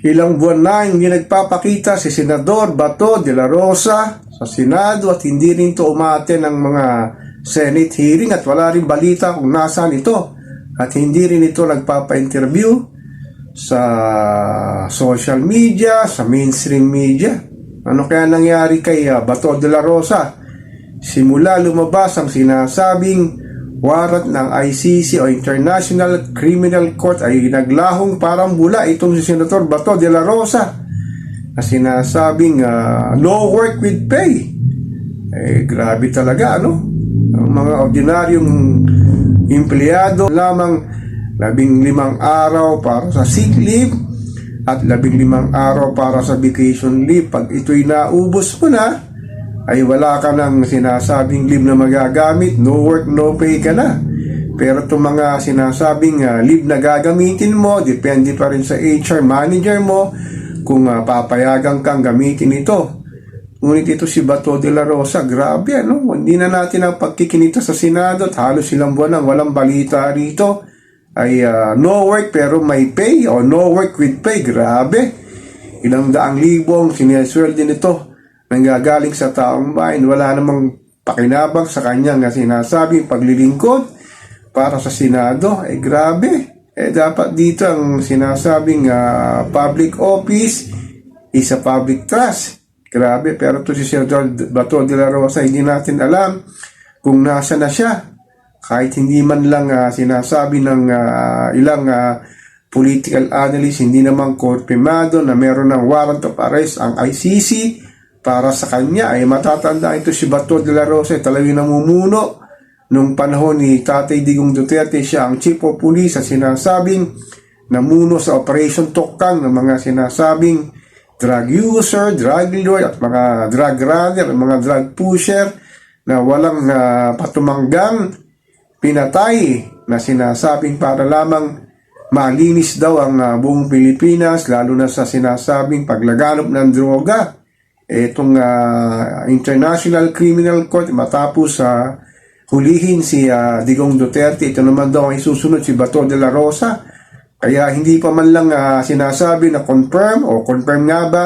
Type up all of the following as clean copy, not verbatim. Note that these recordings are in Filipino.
Ilang buwan na hindi nagpapakita si Senador Bato de la Rosa sa Senado at hindi rin to umate ng mga Senate hearing at wala rin balita kung nasaan ito at hindi rin ito nagpapa-interview sa social media, sa mainstream media. Ano kaya nangyari kay Bato de la Rosa? Simula lumabas ang sinasabing warrant ng ICC o International Criminal Court ay naglahong parang bula itong si Senator Bato de la Rosa na sinasabing no work with pay. Grabe talaga, ano? Ang mga ordinaryong empleyado lamang 15 araw para sa sick leave at 15 araw para sa vacation leave. Pag ito'y naubos mo na, ay wala ka ng sinasabing leave na magagamit, no work, no pay ka na. Pero itong mga sinasabing leave na gagamitin mo, depende pa rin sa HR manager mo kung papayagan kang gamitin ito. Ngunit ito si Bato de la Rosa, grabe, ano? Hindi na natin ang pagkikinita sa Senado at halos ilang buwan nang walang balita rito. Ay no work pero may pay o no work with pay, grabe. Ilang daang libong sinesweldo nito nanggagaling sa taong bayan, wala namang pakinabang sa kanyang sinasabing paglilingkod para sa Senado. Grabe. Dapat dito ang sinasabing public office is a public trust. Grabe, pero ito si Senator Bato de la Rosa, hindi natin alam kung nasa na siya. Kahit hindi man lang sinasabi ng ilang political analyst, hindi naman konfirmado na meron ng warrant of arrest ang ICC para sa kanya. Ay matatanda ito si Bato de la Rosa, talagang namumuno nung panahon ni Tatay Digong Duterte. Siya ang chief of police at sinasabing namuno sa Operation Tokang ng mga sinasabing drug user, drug lord at mga drug runner, mga drug pusher na walang patumanggang pinatay na sinasabing para lamang malinis daw ang buong Pilipinas, lalo na sa sinasabing paglaganap ng droga. Itong International Criminal Court matapos hulihin si Digong Duterte, ito naman daw ang isusunod si Bato de la Rosa. Kaya hindi pa man lang sinasabi na confirm nga ba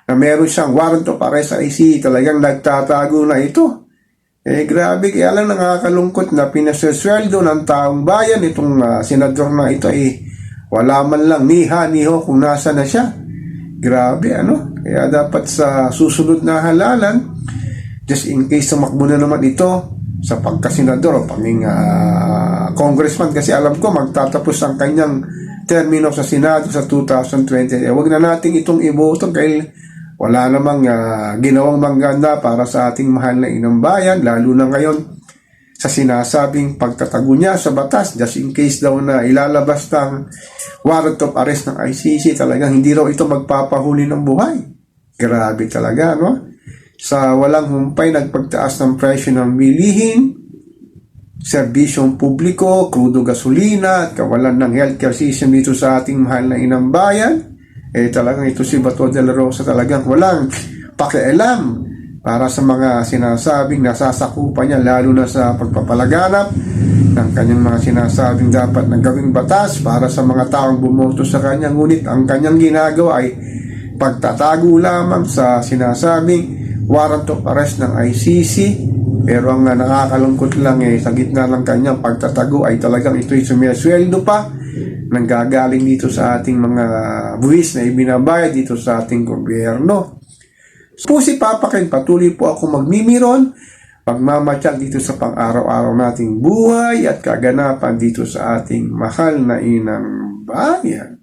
na meron siyang warrant of arrest sa ICC, talagang nagtatago na ito. Grabe, kaya lang nakakalungkot na pinasweldo ng taong bayan itong senador na ito wala man lang niho kung nasa na siya. Grabe, ano? Kaya dapat sa susunod na halalan, just in case tumakbo na naman ito sa pagkasenador o paging congressman, kasi alam ko magtatapos ang kanyang termino sa Senado sa 2020. Huwag na natin itong iboto dahil wala namang ginawang maganda para sa ating mahal na inang bayan, lalo na ngayon sa sinasabing pagtatago niya sa batas, just in case daw na ilalabas ng warrant of arrest ng ICC, talagang hindi raw ito magpapahuli ng buhay. Grabe talaga, no? Sa walang humpay, nagpagtaas ng presyo ng bilihin, serbisyong publiko, krudo gasolina, at kawalan ng healthcare system dito sa ating mahal na inang bayan. Talagang ito si Bato de la Rosa talagang walang pakialam para sa mga sinasabing nasasakupan niya, lalo na sa pagpapalaganap ng kanyang mga sinasabing dapat na gawing batas para sa mga taong bumoto sa kanya. Ngunit ang kanyang ginagawa ay pagtatago lamang sa sinasabing warrant of arrest ng ICC. Pero ang nakakalungkot lang sa gitna ng kanyang pagtatago ay talagang ito'y sumisweldo pa nanggagaling dito sa ating mga buwis na ibinabayad dito sa ating gobyerno. So, si Papa Ken, patuloy po ako magmimiron, magmamatyak dito sa pang-araw-araw nating buhay at kaganapan dito sa ating mahal na inang bayan.